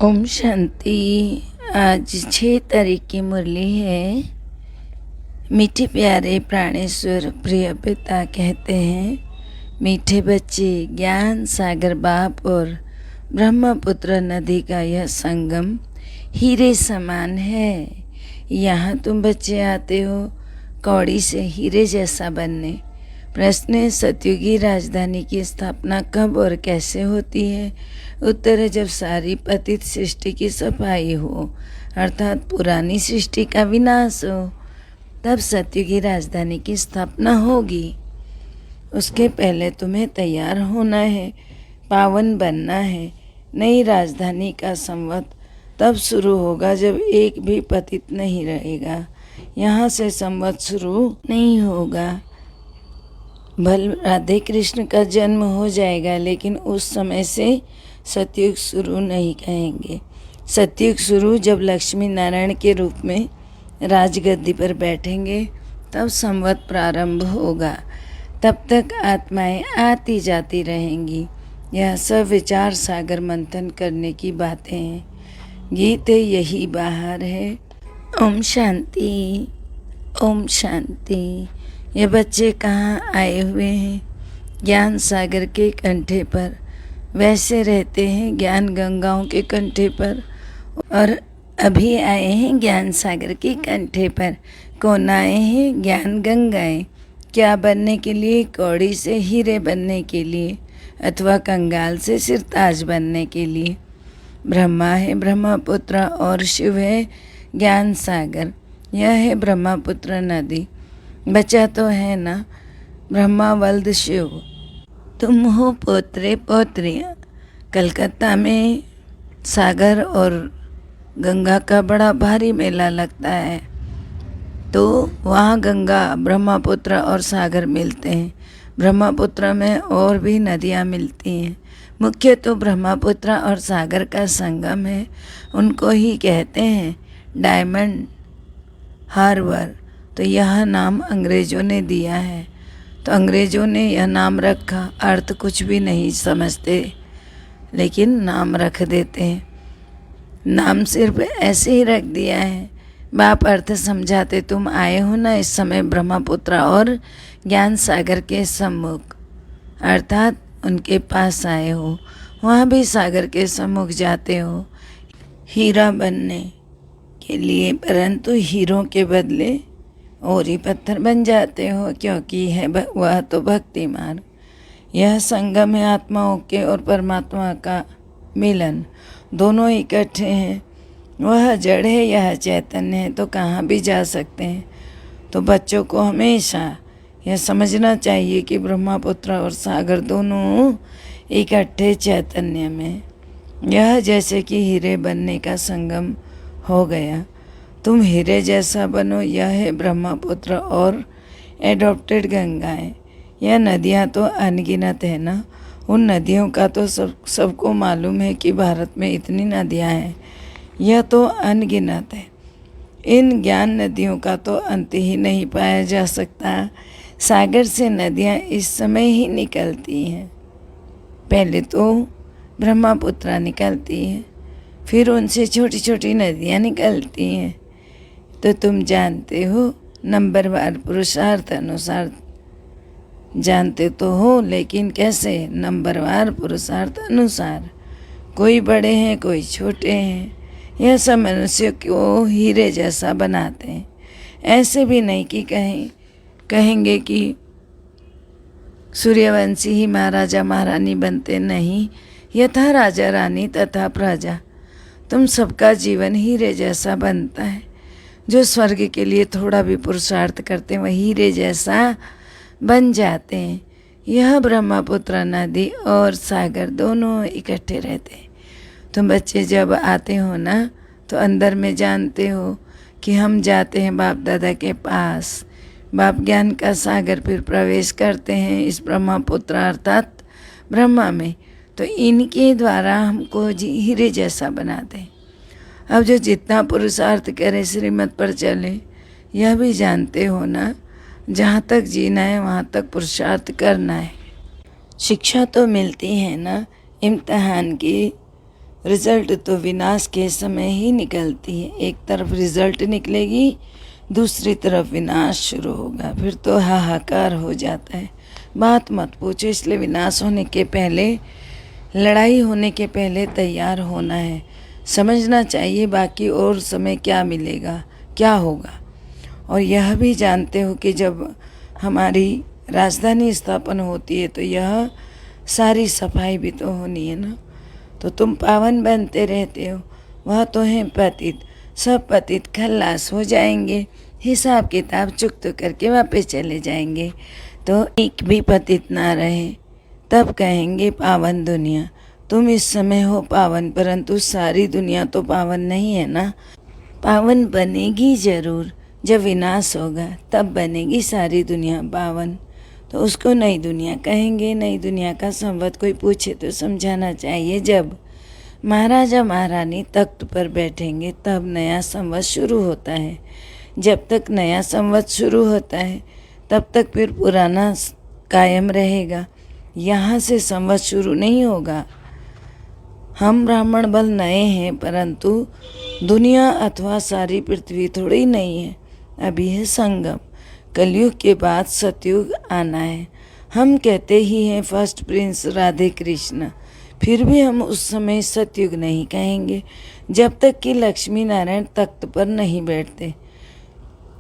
ओम शांति। आज 6 तारीख की मुरली है। मीठे प्यारे प्राणेश्वर प्रिय पिता कहते हैं, मीठे बच्चे, ज्ञान सागर बाप और ब्रह्मपुत्र नदी का यह संगम हीरे समान है। यहाँ तुम बच्चे आते हो कौड़ी से हीरे जैसा बनने। प्रश्न है, सतयुगी राजधानी की स्थापना कब और कैसे होती है? उत्तर है, जब सारी पतित सृष्टि की सफाई हो, अर्थात पुरानी सृष्टि का विनाश हो, तब सतयुगी राजधानी की स्थापना होगी। उसके पहले तुम्हें तैयार होना है, पावन बनना है। नई राजधानी का संवत तब शुरू होगा जब एक भी पतित नहीं रहेगा। यहाँ से संवत शुरू नहीं होगा। भल राधे कृष्ण का जन्म हो जाएगा, लेकिन उस समय से सतयुग शुरू नहीं कहेंगे। सतयुग शुरू जब लक्ष्मी नारायण के रूप में राजगद्दी पर बैठेंगे, तब संवत प्रारंभ होगा। तब तक आत्माएं आती जाती रहेंगी। यह सब विचार सागर मंथन करने की बातें हैं। गीत यही बाहर है। ओम शांति, ओम शांति। ये बच्चे कहाँ आए हुए हैं? ज्ञान सागर के कंठे पर। वैसे रहते हैं ज्ञान गंगाओं के कंठे पर, और अभी आए हैं ज्ञान सागर के कंठे पर। कौन आए हैं? ज्ञान गंगाएं। क्या बनने के लिए? कौड़ी से हीरे बनने के लिए, अथवा कंगाल से सिरताज बनने के लिए। ब्रह्मा है ब्रह्मपुत्र और शिव है ज्ञान सागर। यह है ब्रह्मपुत्र नदी। बचा तो है ना, ब्रह्मा वल्द शिव। तुम हो पोत्रे पोत्रियाँ। कलकत्ता में सागर और गंगा का बड़ा भारी मेला लगता है, तो वहाँ गंगा, ब्रह्मपुत्र और सागर मिलते हैं। ब्रह्मपुत्र में और भी नदियाँ मिलती हैं। मुख्य तो ब्रह्मपुत्र और सागर का संगम है। उनको ही कहते हैं डायमंड हार्बर। तो यह नाम अंग्रेज़ों ने दिया है। तो अंग्रेज़ों ने यह नाम रखा, अर्थ कुछ भी नहीं समझते, लेकिन नाम रख देते हैं। नाम सिर्फ ऐसे ही रख दिया है। बाप अर्थ समझाते, तुम आए हो ना इस समय ब्रह्मपुत्र और ज्ञान सागर के सम्मुख, अर्थात उनके पास आए हो। वहाँ भी सागर के सम्मुख जाते हो हीरा बनने के लिए, परंतु हीरों के बदले और ही पत्थर बन जाते हो, क्योंकि है वह तो भक्ति मार्ग। यह संगम है आत्माओं के और परमात्मा का मिलन। दोनों इकट्ठे हैं। वह जड़ है, यह चैतन्य है, तो कहाँ भी जा सकते हैं। तो बच्चों को हमेशा यह समझना चाहिए कि ब्रह्मपुत्र और सागर दोनों इकट्ठे चैतन्य में। यह जैसे कि हीरे बनने का संगम हो गया। तुम हीरे जैसा बनो। यह है ब्रह्मपुत्र और एडॉप्टेड गंगाएं। यह नदियाँ तो अनगिनत है ना। उन नदियों का तो सबको मालूम है कि भारत में इतनी नदियाँ हैं। यह तो अनगिनत है। इन ज्ञान नदियों का तो अंत ही नहीं पाया जा सकता। सागर से नदियाँ इस समय ही निकलती हैं। पहले तो ब्रह्मपुत्र निकलती है, फिर उनसे छोटी छोटी नदियाँ निकलती हैं। तो तुम जानते हो, नंबरवार पुरुषार्थ अनुसार जानते तो हो, लेकिन कैसे? नंबरवार पुरुषार्थ अनुसार। कोई बड़े हैं, कोई छोटे हैं। यह सब मनुष्य को हीरे जैसा बनाते हैं। ऐसे भी नहीं कि कहेंगे कि सूर्यवंशी ही महाराजा महारानी बनते। नहीं, यथा राजा रानी तथा प्रजा। तुम सबका जीवन हीरे जैसा बनता है। जो स्वर्ग के लिए थोड़ा भी पुरुषार्थ करते हैं, वह हीरे जैसा बन जाते हैं। यह ब्रह्मपुत्र नदी और सागर दोनों इकट्ठे रहते हैं। तुम बच्चे जब आते हो ना, तो अंदर में जानते हो कि हम जाते हैं बाप दादा के पास। बाप ज्ञान का सागर, फिर प्रवेश करते हैं इस ब्रह्मपुत्र अर्थात ब्रह्मा में। तो इनके द्वारा हमको हीरे जैसा बनाते हैं। अब जो जितना पुरुषार्थ करे श्रीमत पर चले, यह भी जानते हो ना, जहाँ तक जीना है वहाँ तक पुरुषार्थ करना है। शिक्षा तो मिलती है ना इम्तहान की, रिजल्ट तो विनाश के समय ही निकलती है। एक तरफ रिजल्ट निकलेगी, दूसरी तरफ विनाश शुरू होगा, फिर तो हाहाकार हो जाता है। बात मत पूछो। इसलिए विनाश होने के पहले, लड़ाई होने के पहले तैयार होना है। समझना चाहिए बाकी और समय क्या मिलेगा, क्या होगा। और यह भी जानते हो कि जब हमारी राजधानी स्थापन होती है तो यह सारी सफाई भी तो होनी है ना। तो तुम पावन बनते रहते हो, वह तो हैं पतित। सब पतित खल्लास हो जाएंगे, हिसाब किताब चुकता करके वापस चले जाएंगे। तो एक भी पतित ना रहे, तब कहेंगे पावन दुनिया। तुम इस समय हो पावन, परंतु सारी दुनिया तो पावन नहीं है ना। पावन बनेगी जरूर, जब विनाश होगा तब बनेगी सारी दुनिया पावन। तो उसको नई दुनिया कहेंगे। नई दुनिया का संवत कोई पूछे तो समझाना चाहिए, जब महाराजा महारानी तख्त पर बैठेंगे तब नया संवत शुरू होता है। जब तक नया संवत शुरू होता है तब तक फिर पुराना कायम रहेगा। यहाँ से संवत शुरू नहीं होगा। हम ब्राह्मण बल नए हैं, परंतु दुनिया अथवा सारी पृथ्वी थोड़ी नहीं है। अभी है संगम। कलयुग के बाद सतयुग आना है। हम कहते ही हैं फर्स्ट प्रिंस राधे कृष्ण, फिर भी हम उस समय सतयुग नहीं कहेंगे जब तक कि लक्ष्मी नारायण तख्त पर नहीं बैठते।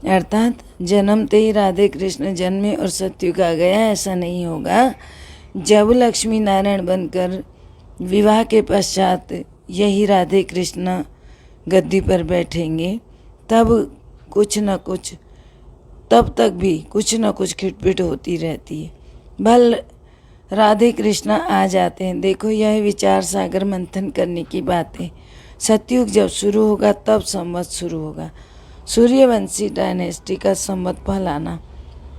अर्थात जन्मते ही राधे कृष्ण जन्मे और सतयुग आ गया, ऐसा नहीं होगा। जब लक्ष्मी नारायण बनकर विवाह के पश्चात यही राधे कृष्ण गद्दी पर बैठेंगे, तब कुछ न कुछ, तब तक भी कुछ न कुछ खिटपिट होती रहती है। भल राधे कृष्ण आ जाते हैं। देखो, यह विचार सागर मंथन करने की बात है। सतयुग जब शुरू होगा तब संवत शुरू होगा। सूर्यवंशी डायनेस्टी का संवत पहलाना,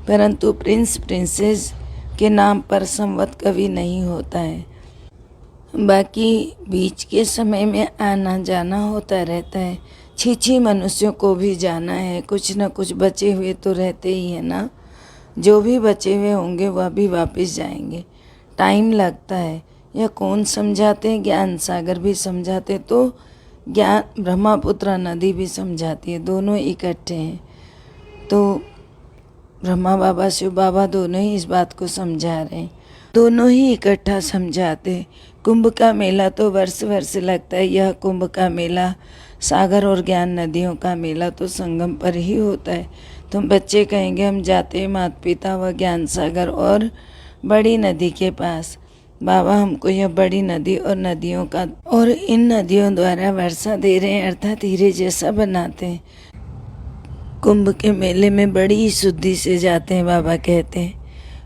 परंतु प्रिंस प्रिंसेस के नाम पर संवत कभी नहीं होता है। बाकी बीच के समय में आना जाना होता रहता है। छी मनुष्यों को भी जाना है, कुछ न कुछ बचे हुए तो रहते ही है ना। जो भी बचे हुए होंगे वह भी वापस जाएंगे। टाइम लगता है। यह कौन समझाते हैं? ज्ञान सागर भी समझाते, तो ज्ञान ब्रह्मपुत्र नदी भी समझाती है। दोनों इकट्ठे हैं। तो ब्रह्मा बाबा शिव बाबा दोनों ही इस बात को समझा रहे हैं, दोनों ही इकट्ठा समझाते। कुंभ का मेला तो वर्ष वर्ष लगता है। यह कुंभ का मेला, सागर और ज्ञान नदियों का मेला तो संगम पर ही होता है। तुम बच्चे कहेंगे हम जाते हैं माता पिता व ज्ञान सागर और बड़ी नदी के पास। बाबा हमको यह बड़ी नदी और नदियों का और इन नदियों द्वारा वर्षा दे रहे हैं, अर्थात हीरे जैसा बनाते हैं। कुंभ के मेले में बड़ी शुद्धि से जाते हैं, बाबा कहते हैं।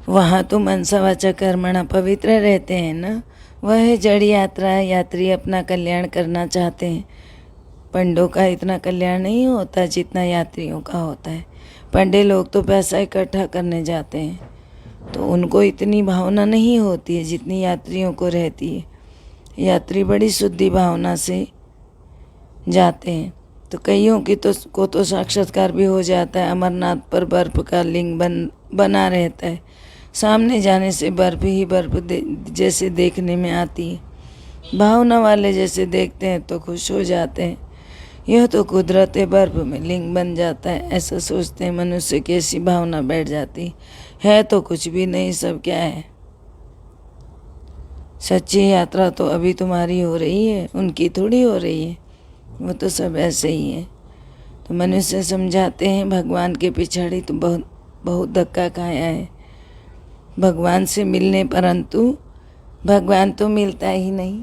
वहाँ तो मनसा वाचा कर्मणा पवित्र रहते हैं ना। वह जड़ यात्रा, यात्री अपना कल्याण करना चाहते हैं। पंडों का इतना कल्याण नहीं होता जितना यात्रियों का होता है। पंडे लोग तो पैसा इकट्ठा करने जाते हैं, तो उनको इतनी भावना नहीं होती है जितनी यात्रियों को रहती है। यात्री बड़ी शुद्धि भावना से जाते हैं। तो कईयों की तो साक्षात्कार भी हो जाता है। अमरनाथ पर बर्फ़ का लिंग बना रहता है। सामने जाने से बर्फ़ ही बर्फ़ जैसे देखने में आती है। भावना वाले जैसे देखते हैं तो खुश हो जाते हैं। यह तो कुदरत है, बर्फ़ में लिंग बन जाता है, ऐसा सोचते हैं। मनुष्य की ऐसी भावना बैठ जाती है तो कुछ भी नहीं, सब क्या है। सच्ची यात्रा तो अभी तुम्हारी हो रही है, उनकी थोड़ी हो रही है। वो तो सब ऐसे ही है। तो मनुष्य समझाते हैं भगवान के पिछाड़ी तो बहुत धक्का खाया है भगवान से मिलने, परंतु भगवान तो मिलता ही नहीं।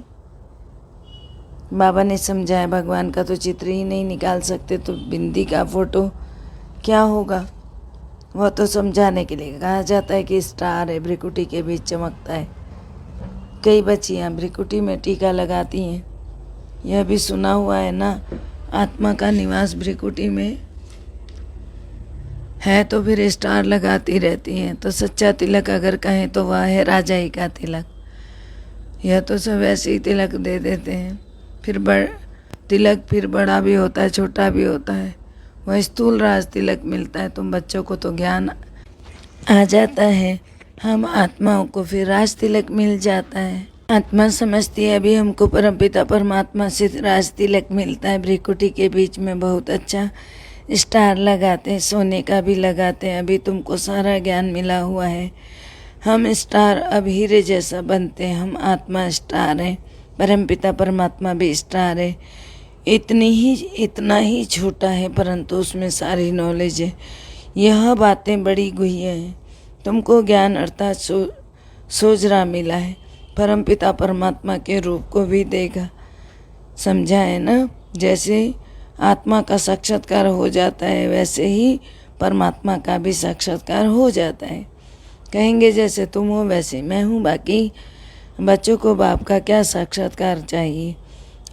बाबा ने समझाया भगवान का तो चित्र ही नहीं निकाल सकते, तो बिंदी का फोटो क्या होगा। वह तो समझाने के लिए कहा जाता है कि स्टार है, भ्रिकुटी के बीच चमकता है। कई बच्चियाँ भ्रिकुटी में टीका लगाती हैं। यह भी सुना हुआ है ना, आत्मा का निवास भ्रिकुटी में है, तो फिर स्टार लगाती रहती हैं। तो सच्चा तिलक अगर कहें तो वह है राजाई का तिलक। यह तो सब ऐसे ही तिलक दे देते हैं। फिर तिलक फिर बड़ा भी होता है, छोटा भी होता है। वह स्थूल राज तिलक मिलता है। तुम बच्चों को तो ज्ञान आ जाता है, हम आत्माओं को फिर राज तिलक मिल जाता है। आत्मा समझती है अभी हमको परमपिता परमात्मा से राज तिलक मिलता है, भ्रिकुटी के बीच में बहुत अच्छा स्टार लगाते हैं, सोने का भी लगाते हैं। अभी तुमको सारा ज्ञान मिला हुआ है। हम स्टार अब हीरे जैसा बनते हैं। हम आत्मा स्टार है, परमपिता परमात्मा भी स्टार है। इतना ही छोटा है, परंतु उसमें सारी नॉलेज है। यह बातें बड़ी गुह्य हैं। तुमको ज्ञान अर्थात सोजरा मिला है, परमपिता परमात्मा के रूप को भी देगा। समझा है ना? जैसे आत्मा का साक्षात्कार हो जाता है, वैसे ही परमात्मा का भी साक्षात्कार हो जाता है। कहेंगे जैसे तुम हो वैसे मैं हूँ। बाकी बच्चों को बाप का क्या साक्षात्कार चाहिए?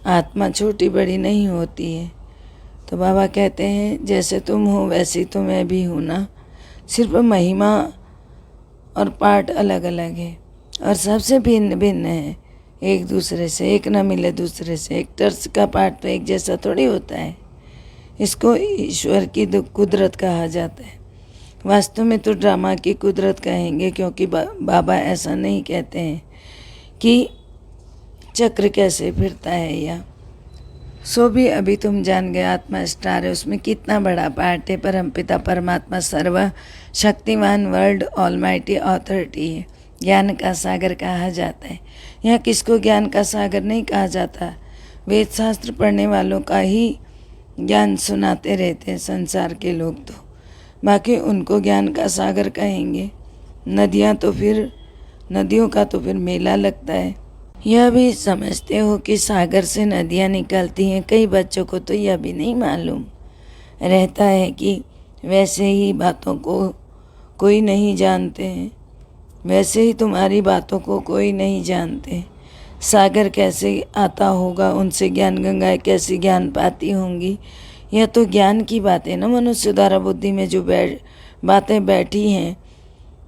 आत्मा छोटी बड़ी नहीं होती है। तो बाबा कहते हैं जैसे तुम हो वैसी तो मैं भी हूँ ना, सिर्फ महिमा और पार्ट अलग अलग है और सबसे भिन्न भिन्न है एक दूसरे से। एक न मिले दूसरे से। एक्टर्स का पार्ट तो एक जैसा थोड़ी होता है। इसको ईश्वर की कुदरत कहा जाता है। वास्तव में तो ड्रामा की कुदरत कहेंगे, क्योंकि बाबा ऐसा नहीं कहते हैं कि चक्र कैसे फिरता है या सो भी अभी तुम जान गए। आत्मा स्टार है, उसमें कितना बड़ा पार्ट है। परमपिता परमात्मा सर्व शक्तिमान वर्ल्ड ऑलमाइटी अथॉरिटी है। ज्ञान का सागर कहा जाता है। यहाँ किसको ज्ञान का सागर नहीं कहा जाता। वेद शास्त्र पढ़ने वालों का ही ज्ञान सुनाते रहते हैं संसार के लोग। तो बाकी उनको ज्ञान का सागर कहेंगे। नदियों का तो फिर मेला लगता है। यह भी समझते हो कि सागर से नदियाँ निकलती हैं। कई बच्चों को तो यह भी नहीं मालूम रहता है कि वैसे ही बातों को कोई नहीं जानते हैं, वैसे ही तुम्हारी बातों को कोई नहीं जानते। सागर कैसे आता होगा, उनसे ज्ञान गंगाएं कैसी ज्ञान पाती होंगी। यह तो ज्ञान की बातें ना, मनुष्य द्वारा बुद्धि में जो बातें बैठी हैं,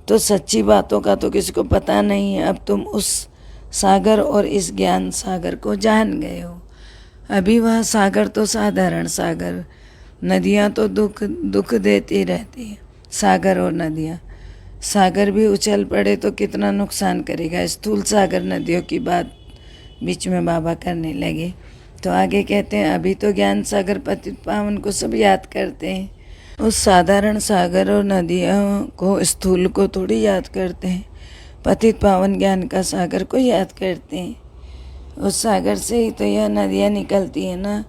तो सच्ची बातों का तो किसी को पता नहीं है। अब तुम उस सागर और इस ज्ञान सागर को जान गए हो। अभी वह सागर तो साधारण सागर, नदियाँ तो दुख देती रहती है। सागर और नदियाँ, सागर भी उछल पड़े तो कितना नुकसान करेगा। स्थूल सागर नदियों की बात बीच में बाबा करने लगे। तो आगे कहते हैं अभी तो ज्ञान सागर पतित पावन को सब याद करते हैं। उस साधारण सागर और नदियों को, स्थूल को थोड़ी याद करते हैं। पतित पावन ज्ञान का सागर को याद करते हैं। उस सागर से ही तो यह नदियाँ निकलती हैं ना।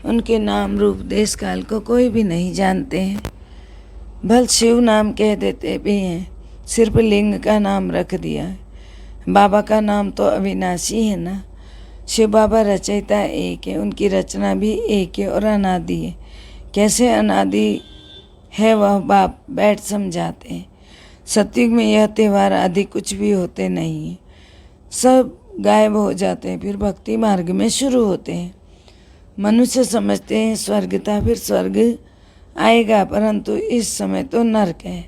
उनके नाम रूप देश काल को कोई भी नहीं जानते हैं। भल शिव नाम कह देते भी हैं, सिर्फ लिंग का नाम रख दिया है। बाबा का नाम तो अविनाशी है ना। शिव बाबा रचयिता एक है, उनकी रचना भी एक है और अनादि है। कैसे अनादि है वह बाप बैठ समझाते हैं। सतयुग में यह त्यौहार आदि कुछ भी होते नहीं हैं, सब गायब हो जाते हैं, फिर भक्ति मार्ग में शुरू होते हैं। मनुष्य समझते हैं स्वर्ग था, फिर स्वर्ग आएगा, परंतु इस समय तो नरक है।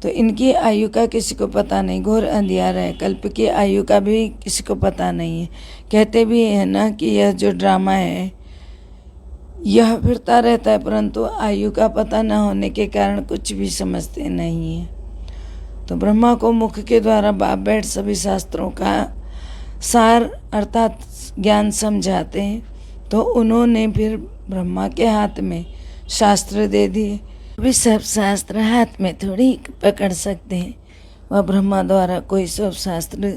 तो इनकी आयु का किसी को पता नहीं, घोर अंधियारा है। कल्प की आयु का भी किसी को पता नहीं है। कहते भी है ना कि यह जो ड्रामा है यह फिरता रहता है, परंतु आयु का पता न होने के कारण कुछ भी समझते नहीं है। तो ब्रह्मा को मुख के द्वारा बाप बैठ सभी शास्त्रों का सार अर्थात ज्ञान समझाते हैं। तो उन्होंने फिर ब्रह्मा के हाथ में शास्त्र दे दिए। अभी सब शास्त्र हाथ में थोड़ी पकड़ सकते हैं। वह ब्रह्मा द्वारा कोई सब शास्त्र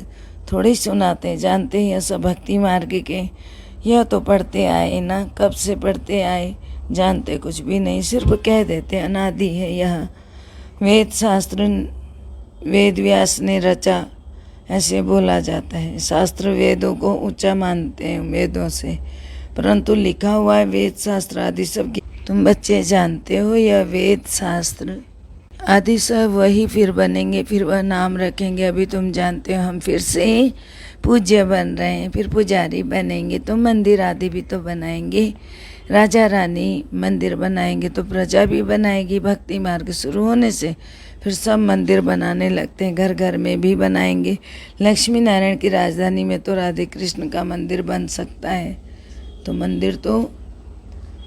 थोड़ी सुनाते, जानते हैं। यह सब भक्ति मार्ग के, यह तो पढ़ते आए ना, कब से पढ़ते आए, जानते कुछ भी नहीं, सिर्फ कह देते अनादि है यह। वेद शास्त्र वेद व्यास ने रचा, ऐसे बोला जाता है। शास्त्र वेदों को ऊंचा मानते हैं वेदों से, परंतु लिखा हुआ है वेद शास्त्र आदि सब तुम बच्चे जानते हो। यह वेद शास्त्र आदि सब वही फिर बनेंगे, फिर वह नाम रखेंगे। अभी तुम जानते हो हम फिर से पूज्य बन रहे हैं, फिर पुजारी बनेंगे तो मंदिर आदि भी तो बनाएंगे। राजा रानी मंदिर बनाएंगे तो प्रजा भी बनाएगी। भक्ति मार्ग शुरू होने से फिर सब मंदिर बनाने लगते हैं, घर घर में भी बनाएंगे। लक्ष्मी नारायण की राजधानी में तो राधे कृष्ण का मंदिर बन सकता है। तो मंदिर तो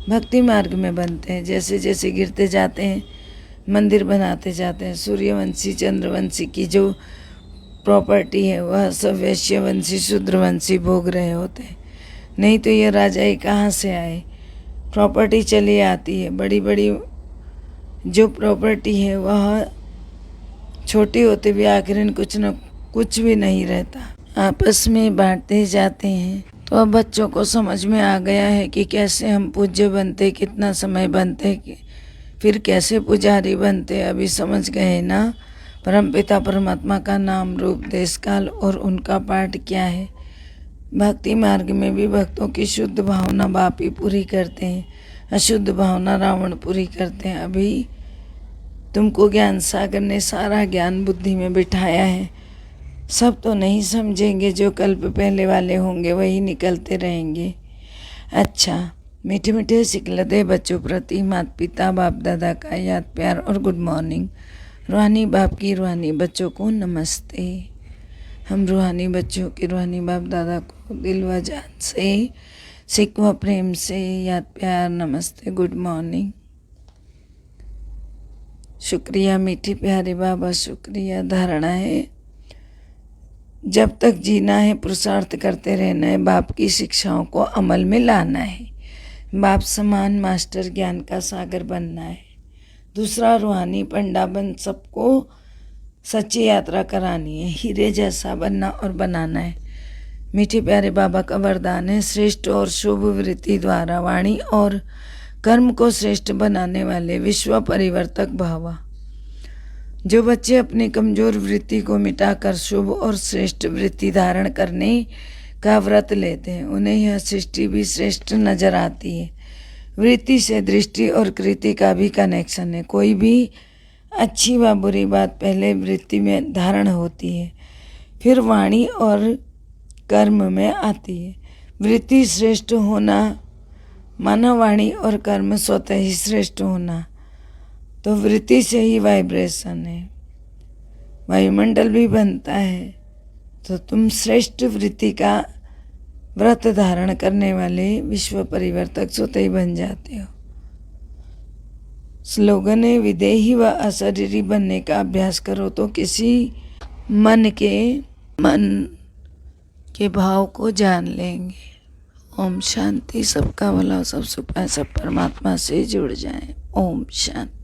भक्ति मार्ग में बनते हैं। जैसे जैसे गिरते जाते हैं मंदिर बनाते जाते हैं। सूर्यवंशी चंद्रवंशी की जो प्रॉपर्टी है वह सब वैश्यवंशी शूद्रवंशी भोग रहे होते, नहीं तो ये राजाई कहाँ से आए। प्रॉपर्टी चली आती है, बड़ी बड़ी जो प्रॉपर्टी है वह छोटी होते भी आखिर न कुछ भी नहीं रहता, आपस में बांटते जाते हैं। तो अब बच्चों को समझ में आ गया है कि कैसे हम पूज्य बनते, कितना समय बनते, फिर कैसे पुजारी बनते। अभी समझ गए ना परमपिता परमात्मा का नाम रूप देश काल और उनका पाठ क्या है। भक्ति मार्ग में भी भक्तों की शुद्ध भावना बाप ही पूरी करते हैं, अशुद्ध भावना रावण पूरी करते हैं। अभी तुमको ज्ञान सागर ने सारा ज्ञान बुद्धि में बिठाया है, सब तो नहीं समझेंगे, जो कल्प पहले वाले होंगे वही निकलते रहेंगे। अच्छा, मीठे मीठे सिकलते बच्चों प्रति माता पिता बाप दादा का याद प्यार और गुड मॉर्निंग। रूहानी बाप की रूहानी बच्चों को नमस्ते। हम रूहानी बच्चों के रूहानी बाप दादा को दिल व जान से सिक व प्रेम से याद प्यार नमस्ते गुड मॉर्निंग। शुक्रिया मीठी प्यारे बाबा, शुक्रिया। धारणा है जब तक जीना है पुरुषार्थ करते रहना है, बाप की शिक्षाओं को अमल में लाना है, बाप समान मास्टर ज्ञान का सागर बनना है। दूसरा रूहानी पंडा बन सबको सच्ची यात्रा करानी है, हीरे जैसा बनना और बनाना है। मीठे प्यारे बाबा का वरदान है श्रेष्ठ और शुभ वृत्ति द्वारा वाणी और कर्म को श्रेष्ठ बनाने वाले विश्व परिवर्तक भावा। जो बच्चे अपनी कमजोर वृत्ति को मिटाकर शुभ और श्रेष्ठ वृत्ति धारण करने का व्रत लेते हैं, उन्हें यह सृष्टि भी श्रेष्ठ नजर आती है। वृत्ति से दृष्टि और कृति का भी कनेक्शन है। कोई भी अच्छी व बुरी बात पहले वृत्ति में धारण होती है, फिर वाणी और कर्म में आती है। वृत्ति श्रेष्ठ होना माना वाणी और कर्म स्वतः ही श्रेष्ठ होना, तो वृत्ति से ही वाइब्रेशन है, वायुमंडल भी बनता है। तो तुम श्रेष्ठ वृत्ति का व्रत धारण करने वाले विश्व परिवर्तक स्वतः ही बन जाते हो। स्लोगन है विदेही व अशरीरी बनने का अभ्यास करो तो किसी मन के भाव को जान लेंगे। ओम शांति। सबका भला, सब सुख पाए, सब परमात्मा से जुड़ जाएं। ओम शांति।